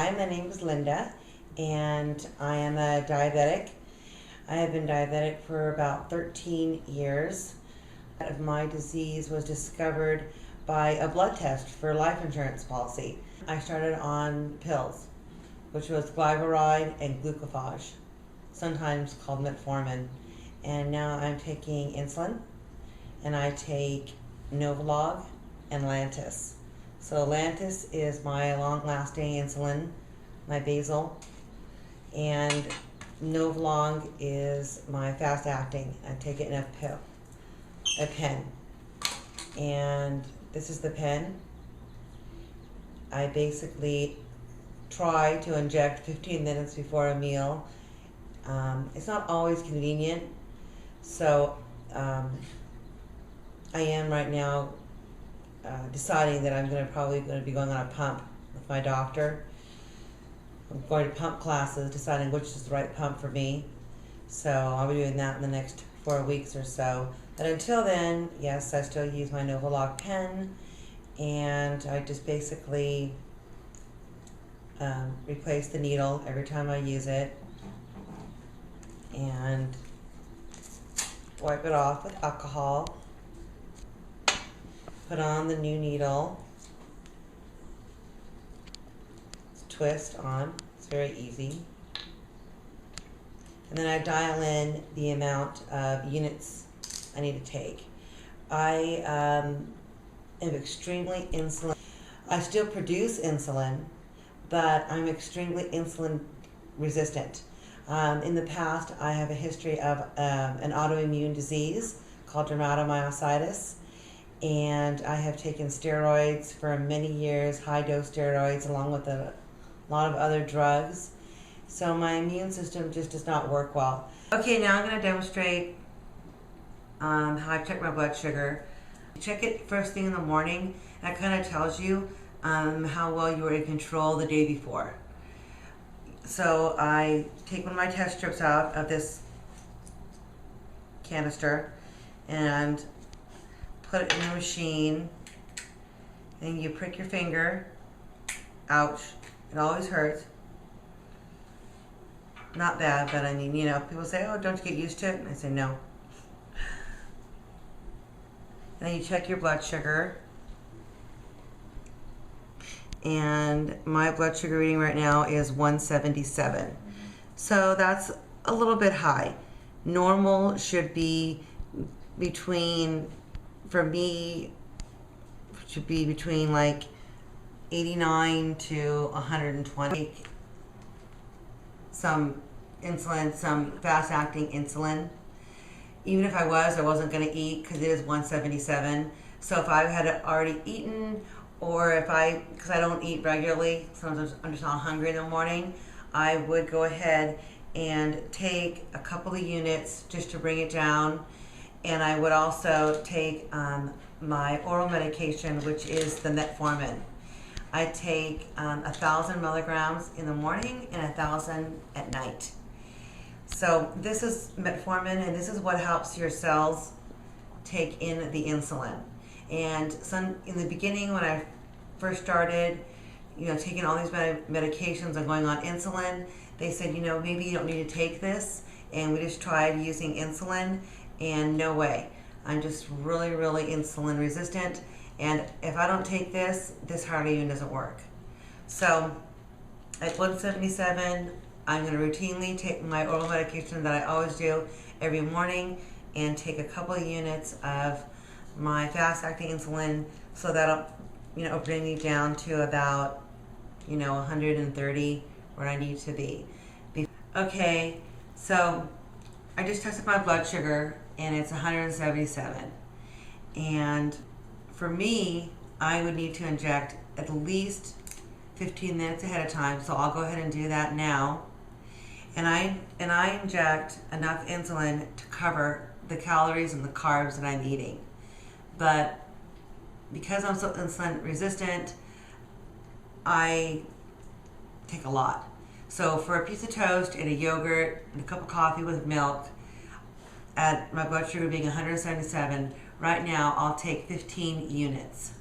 Hi, my name is Linda, and I am a diabetic. I have been diabetic for about 13 years. Of my disease was discovered by a blood test for life insurance policy. I started on pills, which was glyburide and glucophage, sometimes called metformin. And now I'm taking insulin, and I take Novolog and Lantus. So Lantus is my long-lasting insulin, my basal, and Novolog is my fast-acting. I take it in a pen. And this is the pen. I basically try to inject 15 minutes before a meal. It's not always convenient, so I am right now deciding that I'm probably going to be going on a pump with my doctor. I'm going to pump classes, deciding which is the right pump for me. So I'll be doing that in the next 4 weeks or so. But until then, yes, I still use my Novolog pen, and I just basically replace the needle every time I use it and wipe it off with alcohol. Put on the new needle, twist on, it's very easy. And then I dial in the amount of units I need to take. I am extremely insulin. I still produce insulin, but I'm extremely insulin resistant. In the past, I have a history of an autoimmune disease called dermatomyositis. And I have taken steroids for many years, high-dose steroids, along with a lot of other drugs. So my immune system just does not work well. Okay, now I'm going to demonstrate how I check my blood sugar. Check it first thing in the morning. That kind of tells you how well you were in control the day before. So I take one of my test strips out of this canister and put it in the machine, and you prick your finger. Ouch, it always hurts. Not bad, but I mean, people say, oh, don't you get used to it? And I say, no. And then you check your blood sugar. And my blood sugar reading right now is 177. So that's a little bit high. Normal should be for me, should be between like 89 to 120. Some insulin, some fast-acting insulin. Even if I wasn't going to eat because it is 177. So if I had already eaten, or because I don't eat regularly, sometimes I'm just not hungry in the morning, I would go ahead and take a couple of units just to bring it down. And I would also take my oral medication, which is the metformin. I take 1,000 milligrams in the morning and 1,000 at night. So this is metformin, and this is what helps your cells take in the insulin. And in the beginning, when I first started, taking all these medications and going on insulin, they said, maybe you don't need to take this. And we just tried using insulin, and no way. I'm just really, really insulin resistant. And if I don't take this hardly even doesn't work. So at 177, I'm going to routinely take my oral medication that I always do every morning, and take a couple of units of my fast-acting insulin, so that'll bring me down to about 130 where I need to be. Okay, so I just tested my blood sugar and it's 177. And for me, I would need to inject at least 15 minutes ahead of time, so I'll go ahead and do that now. And I inject enough insulin to cover the calories and the carbs that I'm eating. But because I'm so insulin resistant, I take a lot. So for a piece of toast and a yogurt and a cup of coffee with milk, at my blood sugar being 177, right now I'll take 15 units,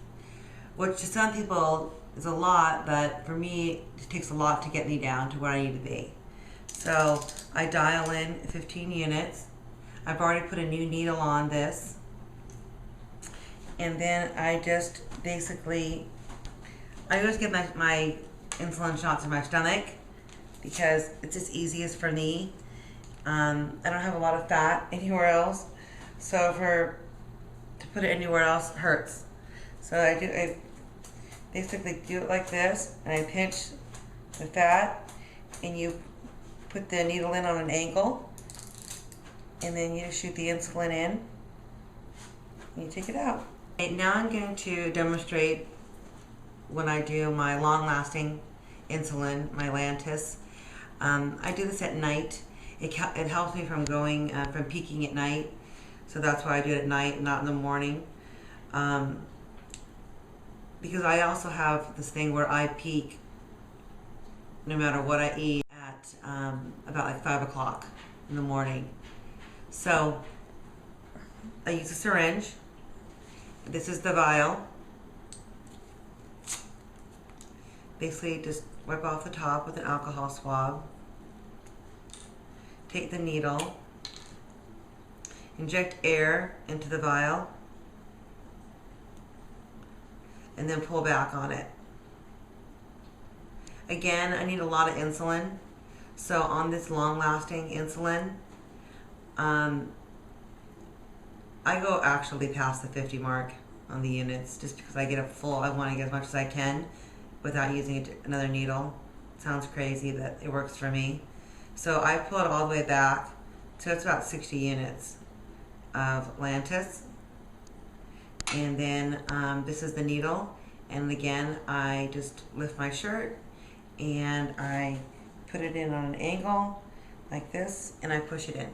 which to some people is a lot, but for me, it takes a lot to get me down to where I need to be. So I dial in 15 units. I've already put a new needle on this. And then I just basically, I always give my insulin shots in my stomach because it's just easiest for me. I don't have a lot of fat anywhere else, so to put it anywhere else hurts. So I basically do it like this, and I pinch the fat, and you put the needle in on an angle, and then you shoot the insulin in, and you take it out. Okay, now I'm going to demonstrate when I do my long-lasting insulin, my Lantus. I do this at night. It helps me from going from peaking at night, so that's why I do it at night, not in the morning. Because I also have this thing where I peak no matter what I eat at about like 5 o'clock in the morning. So I use a syringe. This is the vial. Basically just wipe off the top with an alcohol swab. Take the needle, inject air into the vial, and then pull back on it. Again, I need a lot of insulin. So on this long-lasting insulin, I go actually past the 50 mark on the units just because I get a full, I want to get as much as I can without using another needle. It sounds crazy, but it works for me. So I pull it all the way back, so it's about 60 units of Lantus. And then this is the needle, and again I just lift my shirt and I put it in on an angle like this, and I push it in.